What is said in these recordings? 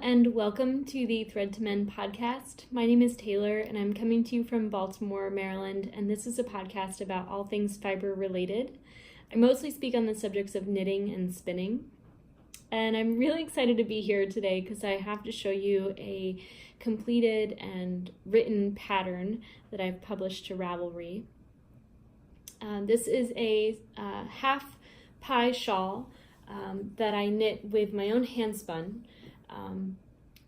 and welcome to the Thread to Mend podcast. My name is Taylor and I'm coming to you from Baltimore, Maryland, and this is a podcast about all things fiber related. I mostly speak on the subjects of knitting and spinning, and I'm really excited to be here today because I have to show you a completed and written pattern that I've published to Ravelry. This is a half pie shawl that I knit with my own hand spun.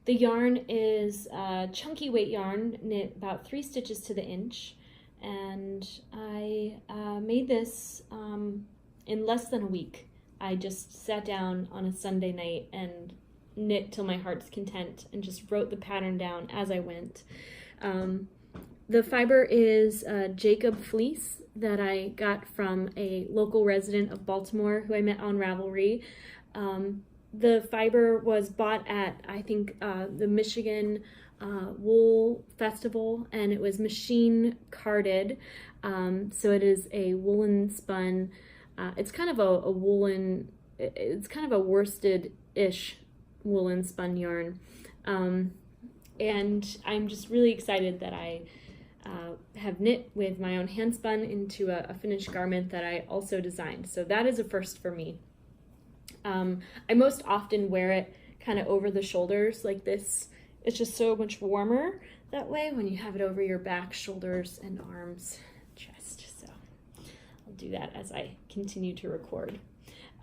The yarn is chunky weight yarn, knit about 3 stitches to the inch, and I made this in less than a week. I just sat down on a Sunday night and knit till my heart's content and just wrote the pattern down as I went. The fiber is Jacob fleece that I got from a local resident of Baltimore who I met on Ravelry. The fiber was bought at, I think, the Michigan Wool Festival, and it was machine carded. So it is a woolen spun. It's kind of a woolen, it's kind of a worsted-ish woolen spun yarn. And I'm just really excited that I have knit with my own hand spun into a finished garment that I also designed. So that is a first for me. I most often wear it kind of over the shoulders like this. It's just so much warmer that way when you have it over your back, shoulders, and arms, chest. So I'll do that as I continue to record.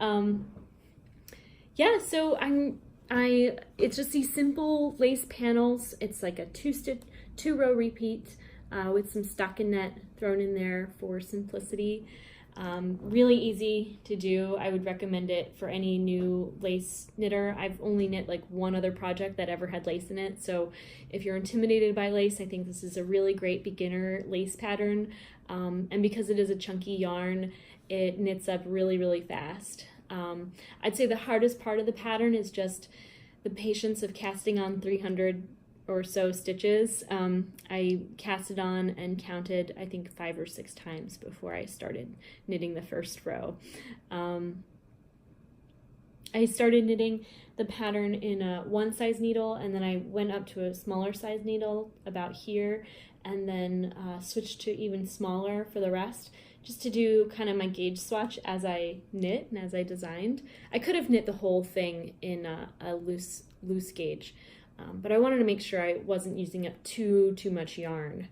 Yeah, so it's just these simple lace panels. It's like a 2-row repeat with some stockinette thrown in there for simplicity. Really easy to do. I would recommend it for any new lace knitter. I've only knit like one other project that ever had lace in it, so if you're intimidated by lace, I think this is a really great beginner lace pattern. And because it is a chunky yarn, it knits up really, really fast. I'd say the hardest part of the pattern is just the patience of casting on 300 or so stitches. I cast it on and counted, I think, 5 or 6 times before I started knitting the first row. I started knitting the pattern in a 1 size needle, and then I went up to a smaller size needle about here, and then switched to even smaller for the rest, just to do kind of my gauge swatch as I knit and as I designed. I could have knit the whole thing in a loose gauge, but I wanted to make sure I wasn't using up too much yarn.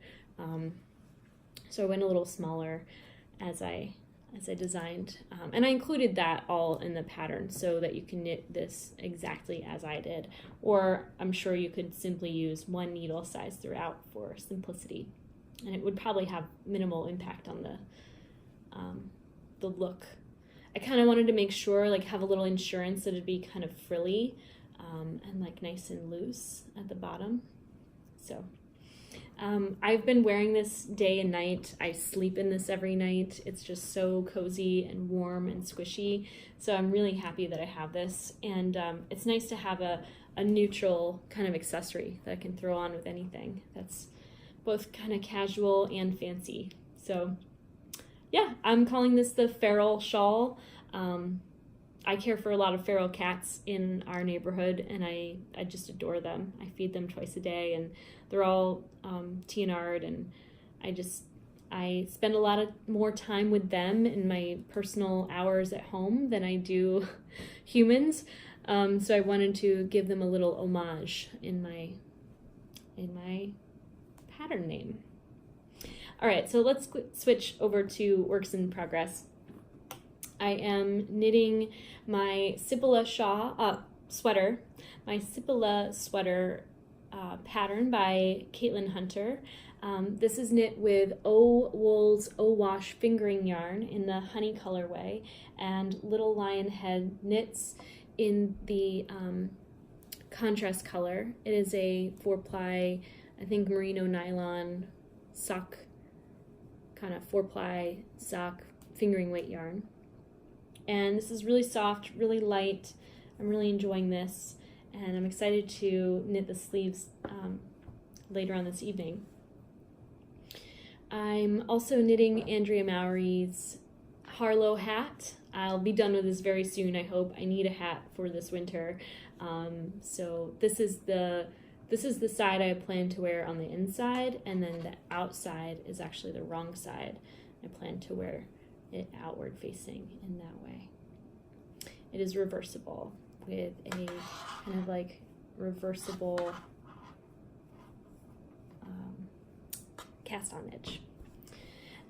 So I went a little smaller as I designed. And I included that all in the pattern so that you can knit this exactly as I did. Or I'm sure you could simply use 1 needle size throughout for simplicity. And it would probably have minimal impact on the look. I kind of wanted to make sure, like, have a little insurance that it'd be kind of frilly, and like nice and loose at the bottom. So I've been wearing this day and night. I sleep in this every night. It's just so cozy and warm and squishy. So I'm really happy that I have this. And it's nice to have a neutral kind of accessory that I can throw on with anything that's both kind of casual and fancy. So yeah, I'm calling this the Feral Shawl. I care for a lot of feral cats in our neighborhood, and I just adore them. I feed them twice a day, and they're all TNR'd, and I spend a lot of more time with them in my personal hours at home than I do humans. So I wanted to give them a little homage in my pattern name. All right, so let's switch over to works in progress. I am knitting my Sisleys Shawup sweater, pattern by Caitlin Hunter. This is knit with O-Wool's O-Wash fingering yarn in the honey colorway, and Little Lion Head knits in the contrast color. It is a 4-ply, I think, merino nylon sock, kind of 4-ply sock fingering weight yarn. And this is really soft, really light. I'm really enjoying this, and I'm excited to knit the sleeves later on this evening. I'm also knitting Andrea Mowry's Harlow Hat. I'll be done with this very soon, I hope. I need a hat for this winter. So this is the side I plan to wear on the inside, and then the outside is actually the wrong side. I plan to wear it outward facing in that way. It is reversible with a kind of like reversible cast on edge.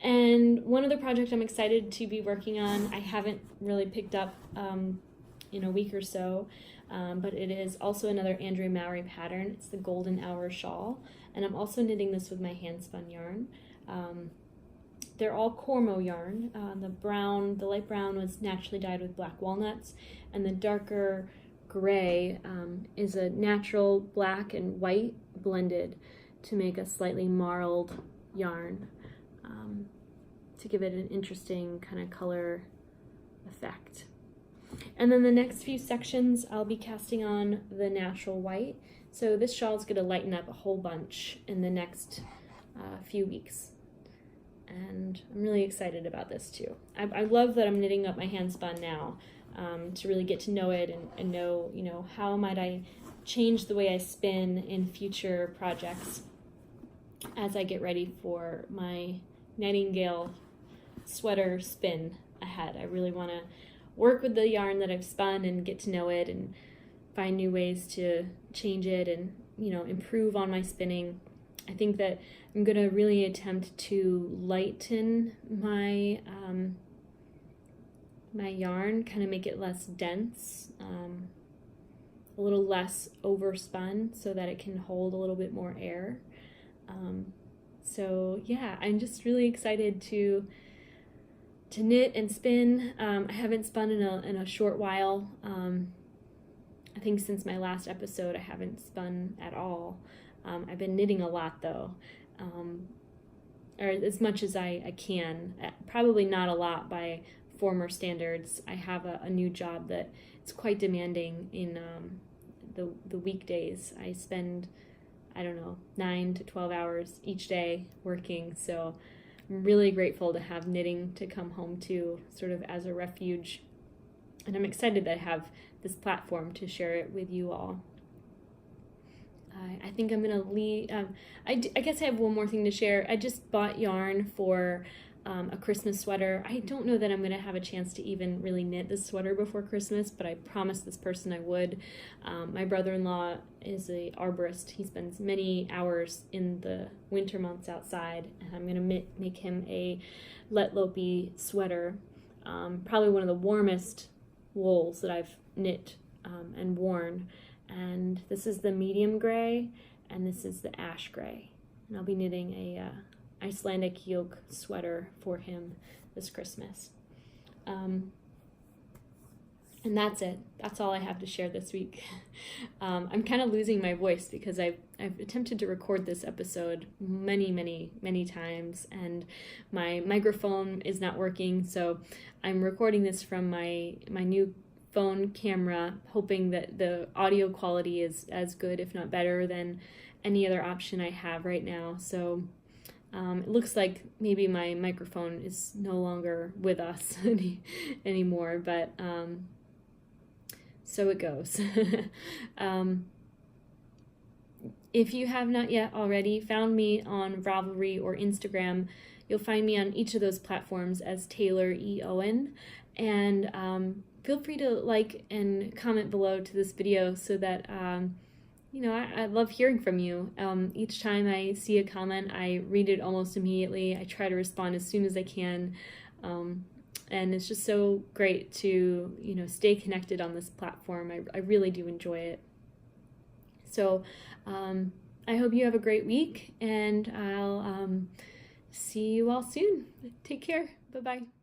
And one other project I'm excited to be working on, I haven't really picked up in a week or so, but it is also another Andrea Mowry pattern. It's the Golden Hour Shawl, and I'm also knitting this with my hand spun yarn. They're all Cormo yarn. The light brown was naturally dyed with black walnuts, and the darker gray is a natural black and white blended to make a slightly marled yarn, to give it an interesting kind of color effect. And then the next few sections I'll be casting on the natural white. So this shawl is going to lighten up a whole bunch in the next few weeks. And I'm really excited about this too. I love that I'm knitting up my hand spun now, to really get to know it and know, how might I change the way I spin in future projects as I get ready for my Nightingale sweater spin ahead. I really want to work with the yarn that I've spun and get to know it and find new ways to change it and, improve on my spinning. I think that I'm going to really attempt to lighten my my yarn, kind of make it less dense, a little less overspun so that it can hold a little bit more air. So yeah, I'm just really excited to knit and spin. I haven't spun in a short while. I think since my last episode I haven't spun at all. I've been knitting a lot though, or as much as I can. Probably not a lot by former standards. I have a new job that it's quite demanding in the weekdays. I spend, 9 to 12 hours each day working, so I'm really grateful to have knitting to come home to, sort of as a refuge, and I'm excited that I have this platform to share it with you all. I think I'm going to leave. I guess I have one more thing to share. I just bought yarn for a Christmas sweater. I don't know that I'm going to have a chance to even really knit this sweater before Christmas, but I promised this person I would. My brother-in-law is an arborist. He spends many hours in the winter months outside, and I'm going to make him a Let Lopey sweater. Probably one of the warmest wools that I've knit and worn. And this is the medium gray, and this is the ash gray. And I'll be knitting a Icelandic yoke sweater for him this Christmas. And that's it. That's all I have to share this week. I'm kind of losing my voice because I've attempted to record this episode many times, and my microphone is not working, so I'm recording this from my new phone camera, hoping that the audio quality is as good, if not better, than any other option I have right now. So it looks like maybe my microphone is no longer with us anymore, but so it goes. If you have not yet already found me on Ravelry or Instagram, you'll find me on each of those platforms as Taylor E. Owen, and feel free to like and comment below to this video so that, I love hearing from you. Each time I see a comment, I read it almost immediately. I try to respond as soon as I can. And it's just so great to, stay connected on this platform. I really do enjoy it. So I hope you have a great week, and I'll see you all soon. Take care. Bye-bye.